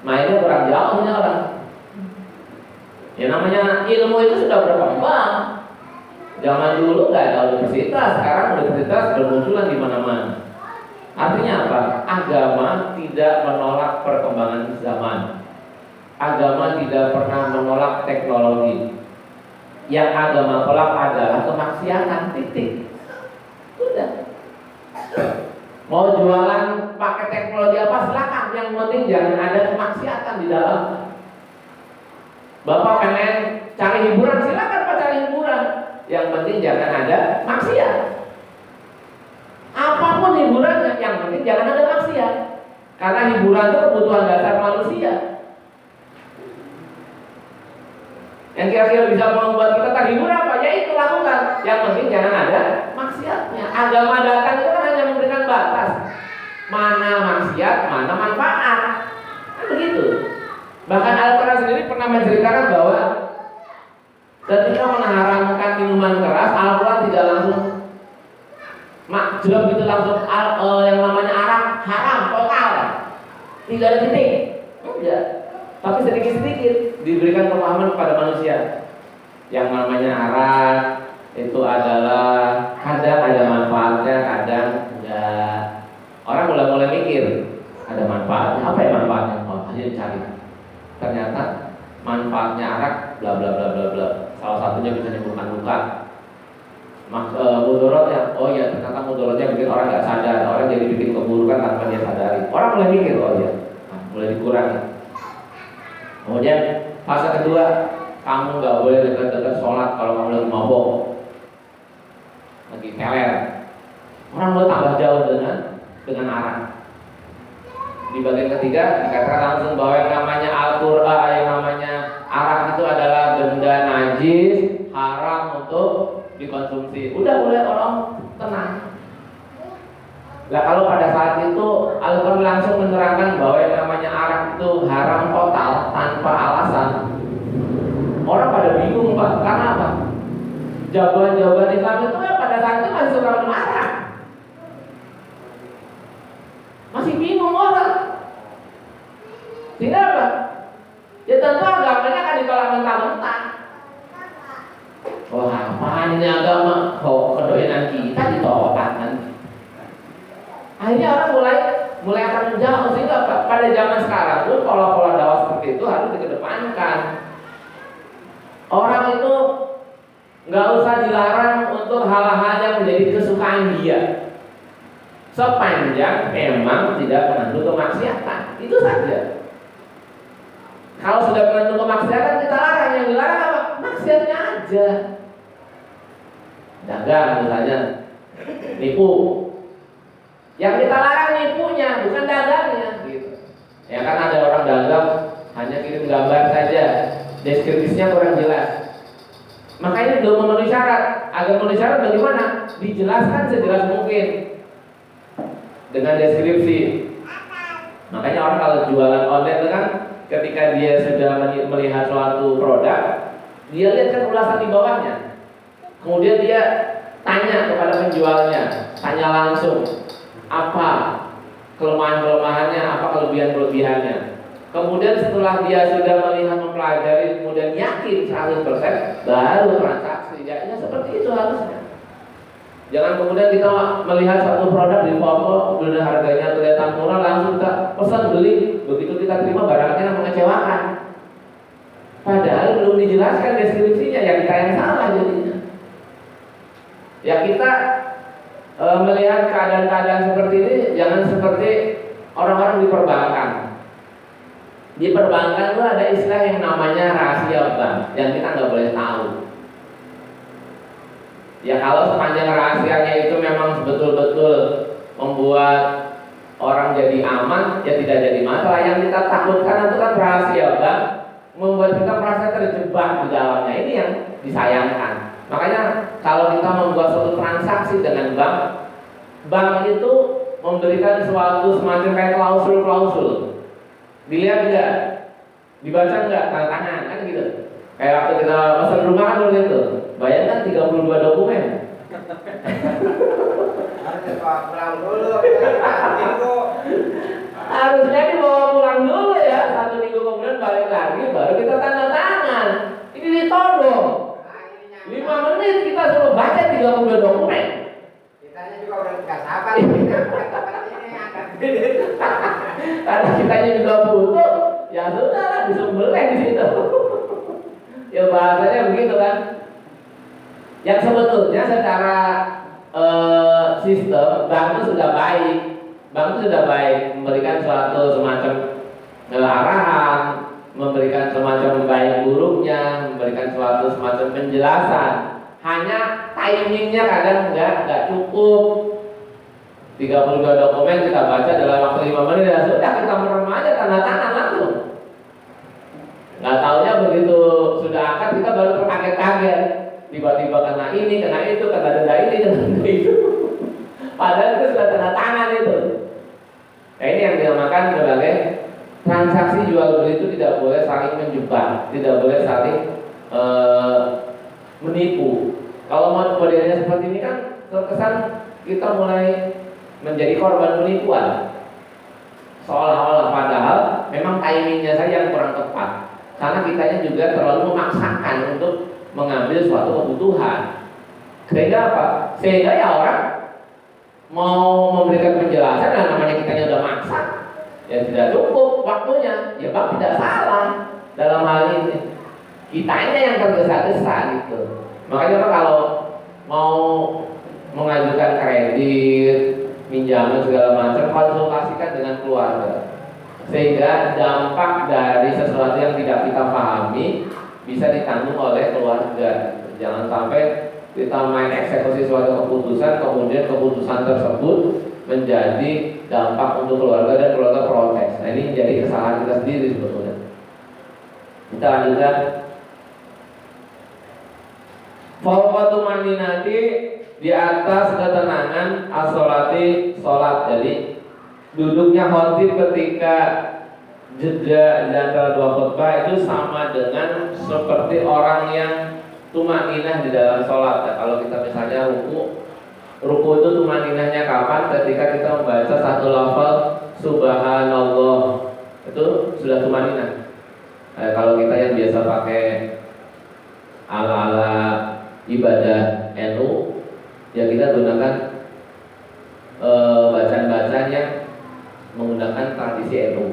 mainnya kurang jauh nih orang. Ya namanya ilmu itu sudah berkembang. Zaman dulu nggak ada universitas, sekarang universitas bermunculan di mana-mana. Artinya apa? Agama tidak menolak perkembangan zaman. Agama tidak pernah menolak teknologi. Yang agama tolak adalah kemaksiatan, titik. Udah. Mau jualan pakai teknologi apa silakan, yang penting jangan ada kemaksiatan di dalam. Bapak pengen cari hiburan, silakan Pak cari hiburan. Yang penting jangan ada maksiat. Apapun hiburannya, yang penting jangan ada maksiat. Karena hiburan itu kebutuhan dasar manusia. Yang kira-kira bisa membuat kita terhibur apa? Ya itu lakukan. Yang penting jangan ada maksiatnya. Agama datang itu kan hanya memberikan batas. Mana maksiat, mana manfaat. Kan begitu. Bahkan Al-Quran sendiri pernah menceritakan bahwa ketika mengharamkan minuman keras, Al-Quran tidak langsung jelas gitu langsung yang namanya arak haram total. Tidak ada titik. Enggak. Tapi sedikit-sedikit diberikan pemahaman kepada manusia. Yang namanya arak itu adalah kadang ada manfaatnya, kadang enggak. Orang mulai mikir, ada manfaatnya. Apa ya manfaatnya? Oh, ayo cari. Ternyata manfaatnya arak bla bla bla bla bla. Salah satunya bisa menyembuhkan luka. Mudorotnya, oh ya ternyata mudorotnya bikin orang nggak sadar, orang jadi bikin keburukan tanpa dia sadari. Orang mulai mikir, oh ya, mulai dikurangi. Kemudian fase kedua, kamu nggak boleh dekat-dekat sholat kalau kamu lagi mabok, lagi teler. Orang mulai tambah jauh dengan arak. Di bagian ketiga dikatakan langsung bahwa yang namanya Al-Qur'an, yang namanya arak itu adalah benda najis, haram untuk dikonsumsi. Udah boleh orang tenang. Nah kalau pada saat itu Al-Quran langsung menerangkan bahwa yang namanya arak itu haram total tanpa alasan, orang pada bingung Pak, karena apa? Jawaban-jawaban Islam itu ya pada saat itu masih suka marah, masih bingung orang. Sehingga apa? Ya tentu agamanya akan ditolak mentah-mentah. Wah apaan ini agama? Kok kedoyanan kita ditolak nanti? Akhirnya orang mulai akan menjauh. Sehingga pada zaman sekarang pun pola-pola dakwah seperti itu harus dikedepankan. Orang itu nggak usah dilarang untuk hal-hal yang menjadi kesukaan dia, sepanjang memang tidak mengandung kemaksiatan. Itu saja. Kalau sudah mengandung kemaksiatan kita larang. Yang dilarang apa? Maksiatnya aja. Dagang misalnya, nipu. Yang kita larang nipunya, bukan dagangnya gitu. Ya kan ada orang dagang hanya kirim gambar saja, deskripsinya kurang jelas. Makanya belum memenuhi syarat. Agar memenuhi syarat bagaimana? Dijelaskan sejelas mungkin dengan deskripsi. Makanya orang kalau jualan online itu kan ketika dia sudah melihat suatu produk, dia lihat kan ulasan di bawahnya. Kemudian dia tanya kepada penjualnya, tanya langsung apa kelemahan-kelemahannya, apa kelebihan-kelebihannya. Kemudian setelah dia sudah melihat, mempelajari, kemudian yakin 100%, baru transaksi. Ya seperti itu harusnya. Jangan kemudian kita melihat satu produk di foto, sudah harganya kelihatan murah, langsung kita pesan beli. Begitu kita terima barangnya mengecewakan. Padahal belum dijelaskan deskripsinya, ya kita yang salah jadinya. Ya kita melihat keadaan-keadaan seperti ini jangan seperti orang-orang di perbankan. Di perbankan itu ada istilah yang namanya rahasia bank yang kita nggak boleh tahu. Ya kalau sepanjang rahasianya itu memang betul-betul membuat orang jadi aman, ya tidak jadi masalah. Yang kita takutkan itu kan rahasia bank membuat kita merasa terjebak di dalamnya. Ini yang disayangkan. Makanya kalau kita membuat suatu transaksi dengan bank itu memberikan suatu semacam kayak klausul-klausul. Dilihat enggak? Dibaca enggak tanda tangan kan gitu. Kayak waktu kita pesan rumah kan dulu itu, bayangkan 32 dokumen. Harusnya dibawa pulang dulu ya, 1 minggu kemudian balik lagi, baru kita tanda tangan. Ini ditodong. 5 menit kita suruh baca 32 dokumen. Kitanya juga udah nggak sabar. Karena kitanya juga butuh, ya sudah disembelih di situ. Ya bahasanya begitu kan. Yang sebetulnya secara sistem bank itu sudah baik. Bank itu sudah baik memberikan suatu semacam arahan, memberikan semacam baik buruknya, memberikan suatu semacam penjelasan. Hanya timingnya kadang nggak cukup. 32 dokumen kita baca dalam waktu 5 menit, ya sudah kita merem aja tanda tangan langsung. Nggak taunya begitu sudah akad kita baru terkaget-kaget, tiba-tiba kena ini, kena itu, kena denda ini, kena denda itu. Padahal itu sudah tanda tangan itu. Nah ini yang dinamakan sebagai transaksi jual beli itu tidak boleh saling menjebak, tidak boleh saling menipu. Kalau modelnya seperti ini kan terkesan kita mulai menjadi korban penipuan. Seolah-olah padahal memang timingnya saja yang kurang tepat. Karena kitanya juga terlalu memaksakan untuk mengambil suatu kebutuhan. Sehingga apa? Sehingga ya orang mau memberikan penjelasan, dan namanya kitanya udah maksa, ya tidak cukup waktunya. Ya bang tidak salah dalam hal ini. Kitanya yang tergesa-gesa gitu. Makanya Pak kalau mau mengajukan kredit, pinjaman segala macam, konsultasikan dengan keluarga. Sehingga dampak dari sesuatu yang tidak kita pahami bisa ditanggung oleh keluarga. Jangan sampai kita main eksekusi suatu keputusan, kemudian keputusan tersebut menjadi dampak untuk keluarga dan keluarga protes. Nah ini menjadi kesalahan kita sendiri sebetulnya. Kita lanjutkan. Fawqatu maninati, di atas ketenangan as-sholati, sholat. Jadi duduknya khotib ketika jeda di antara dua khutbah itu sama dengan seperti orang yang tumaninah di dalam sholat. Nah, kalau kita misalnya ruku itu tumaninahnya kapan? Ketika kita membaca satu lafal subhanallah, itu sudah tumaninah. Kalau kita yang biasa pakai ala-ala ibadah NU, ya kita gunakan bacaan-bacaan yang menggunakan tradisi NU.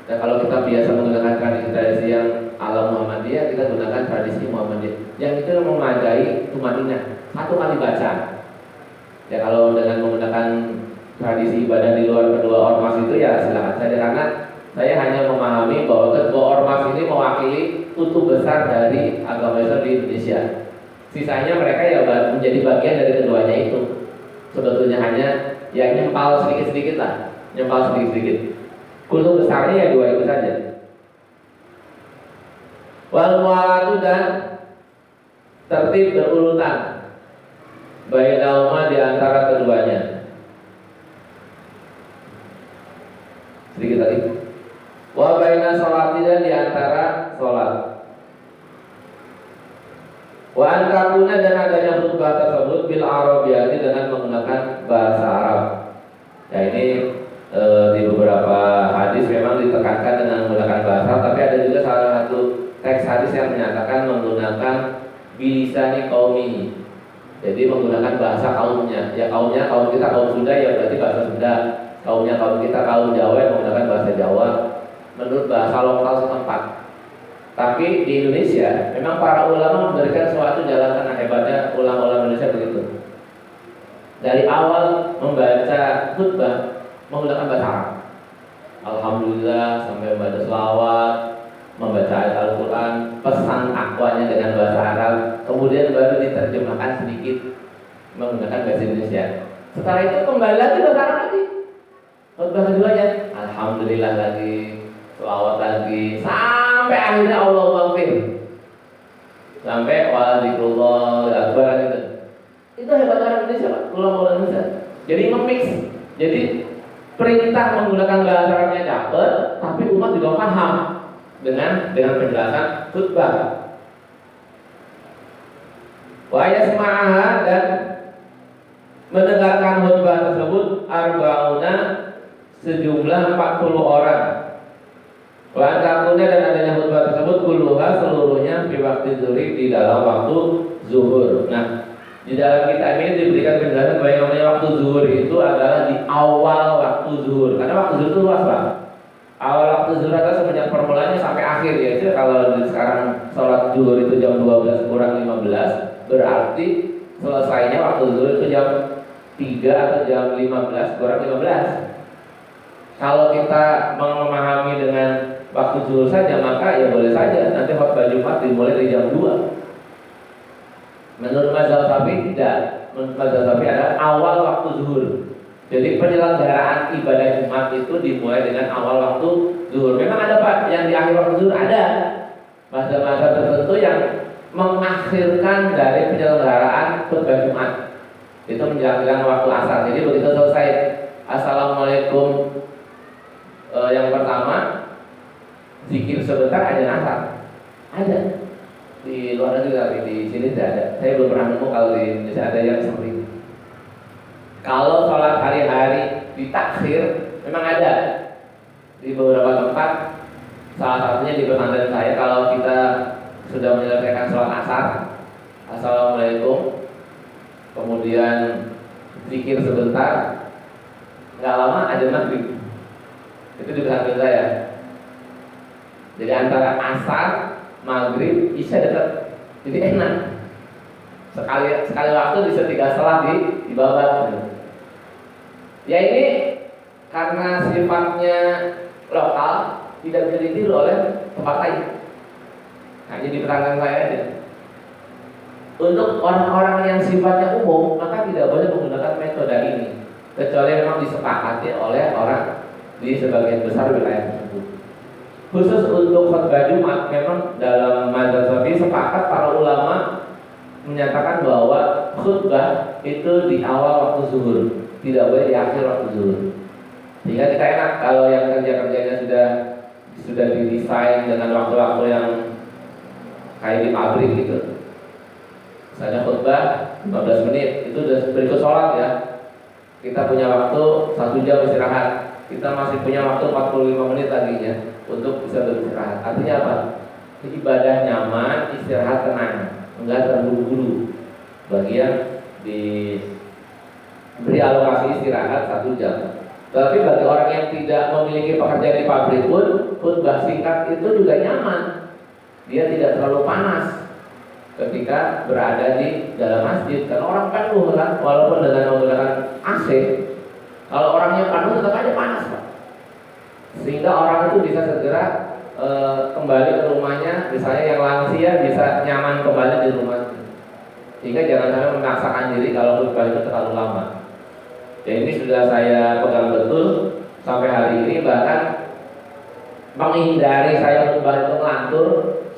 Dan kalau kita biasa menggunakan tradisi yang ala Muhammadiyah, kita gunakan tradisi Muhammadiyah. Yang itu memadai tumaninah, satu kali baca. Ya kalau dengan menggunakan tradisi ibadah di luar kedua ormas itu ya silakan saja, karena saya hanya memahami bahwa kedua ormas ini mewakili kutub besar dari agama Islam di Indonesia. Sisanya mereka ya menjadi bagian dari keduanya itu. Sebetulnya hanya ya nyempal sedikit-sedikit lah, nyempal sedikit-sedikit. Kutub besarnya ya dua itu saja. Wal mualatu, dan tertib berurutan bainahuma di antara keduanya. Sedikit lagi. Wa baina sholati, dan di antara sholat. Wa antakuna, dan adanya khutbah tersebut bil arabiyati, dengan menggunakan bahasa Arab. Ya ini di beberapa hadis memang ditekankan dengan menggunakan bahasa Arab, tapi ada juga salah satu teks hadis yang menyatakan menggunakan bilisani qaumi. Jadi menggunakan bahasa kaumnya. Ya kaumnya, kaum kita kaum Sunda ya berarti bahasa Sunda. Kaumnya kaum kita kaum Jawa yang menggunakan bahasa Jawa menurut bahasa lokal setempat. Tapi di Indonesia memang para ulama memberikan suatu jalan tengah. Hebatnya ulama-ulama Indonesia begitu. Dari awal membaca khutbah menggunakan bahasa Arab. Alhamdulillah sampai membaca selawat, membaca ayat Al-Quran, pesan takwanya dengan bahasa Arab, kemudian baru diterjemahkan sedikit menggunakan bahasa Indonesia. Setelah itu kembali lagi bahasa Arab lagi. Khutbah keduanya Alhamdulillah lagi, selawat lagi, sampai akhirnya Allah maghfir, sampai wa zikrullah akbar gitu. Itu hebat orang Indonesia, Pak, ulama Indonesia. Jadi nge-mix. Jadi perintah menggunakan bahasa Arabnya dapat, tapi umat juga paham dengan penjelasan khutbah. Wa yasma'aha, dan mendengarkan khutbah tersebut arba'una, sejumlah 40 orang. Wa takuna, dan adanya khutbah tersebut kulluha, seluruhnya fi waktu zuhur, di dalam waktu zuhur. Nah, di dalam kitab ini diberikan penjelasan bahwa yang namanya waktu zuhur itu adalah di awal waktu zuhur. Karena waktu zuhur itu luas, Pak. Awal waktu zuhur adalah semenjak permulaannya sampai akhir, yaitu kalau sekarang sholat zuhur itu jam 12 kurang 15, berarti selesainya waktu zuhur itu jam 3 atau jam 15 kurang 15. Kalau kita memahami dengan waktu zuhur saja, maka ya boleh saja nanti khutbah Jumat dimulai dari jam 2. Menurut mazhab Syafi'i tidak. Menurut mazhab Syafi'i adalah awal waktu zuhur. Jadi penyelenggaraan ibadah Jumat itu dimulai dengan awal waktu zuhur. Memang ada, Pak, yang di akhir waktu zuhur ada. Mazhab-mazhab tertentu yang mengakhirkan dari penyelenggaraan khutbah Jumat itu menjelang waktu asar. Jadi begitu selesai assalamualaikum yang pertama, zikir sebentar, azan asar. Ada. Di luar negeri, tapi di sini tidak ada. Saya belum pernah nemu kalau di Indonesia ada yang seperti itu. Kalau sholat hari-hari ditakhir, memang ada di beberapa tempat. Salah satunya di pesantren saya, kalau kita sudah menyelesaikan sholat asar, assalamualaikum, kemudian zikir sebentar, nggak lama ada maghrib. Itu di pesantren saya. Jadi antara asar, maghrib, isya dekat, jadi enak. Sekali waktu bisa 3 sholat di bawah. Ya ini karena sifatnya lokal, tidak bisa ditiru oleh tempat lain. Nah, jadi pesantren saya aja. Untuk orang-orang yang sifatnya umum, maka tidak boleh menggunakan metode ini, kecuali memang disepakati oleh orang di sebagian besar wilayah tersebut. Khusus untuk khutbah Jumat, memang dalam mazhab Syafi'i sepakat para ulama menyatakan bahwa khutbah itu di awal waktu zuhur, tidak boleh di akhir waktu zuhur. Sehingga kita enak kalau yang kerja-kerjanya sudah didesain dengan waktu-waktu yang kayak di pabrik gitu. Misalnya khutbah 15 menit, itu sudah berikut sholat ya. Kita punya waktu 1 jam istirahat, kita masih punya waktu 45 menit laginya untuk bisa beristirahat. Artinya apa? Ibadah nyaman, istirahat tenang, enggak terburu-buru. Bagian diberi alokasi istirahat 1 jam. Tapi bagi orang yang tidak memiliki pekerjaan di pabrik pun, khutbah singkat itu juga nyaman. Dia tidak terlalu panas ketika berada di dalam masjid. Karena orang penuh kan, walaupun dengan menggunakan AC, kalau orangnya penuh tetap aja panas, Pak. Sehingga orang itu bisa segera kembali ke rumahnya. Misalnya yang lansia bisa nyaman kembali di rumahnya. Sehingga jangan sampai memaksakan diri kalau khutbah itu terlalu lama. Ya, ini sudah saya pegang betul sampai hari ini. Bahkan menghindari saya khutbah itu ngelantur,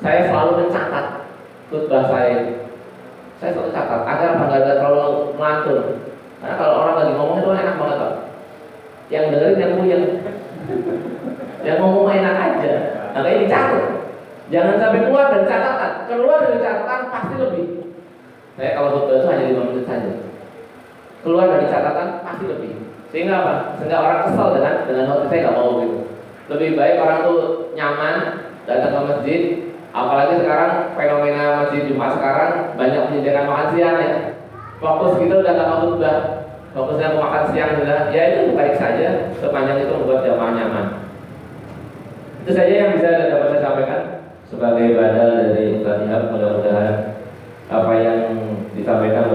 saya selalu mencatat khutbah saya. Saya selalu catat agar nggak terlalu ngelantur. Karena kalau orang lagi ngomong itu enak banget, Pak. Yang dengerin yang puyeng. Yang ngomong enak aja. Makanya dicatat. Jangan sampai keluar dari catatan. Keluar dari catatan pasti lebih. Saya kalau khutbah itu hanya 5 menit saja. Keluar dari catatan pasti lebih. Sehingga apa? Sehingga orang kesel dengan hati saya nggak mau gitu. Lebih baik orang tuh nyaman datang ke masjid. Apalagi sekarang fenomena masjid Jumat sekarang banyak menyediakan makan siang ya. Fokus gitu udah nggak mau khutbah. Fokusnya mau makan siang sudah. Ya itu baik saja sepanjang itu membuat jamaah nyaman. Itu saja yang bisa dapat saya sampaikan sebagai badal dari Ustaz Ihab. Mudah-mudahan apa yang disampaikan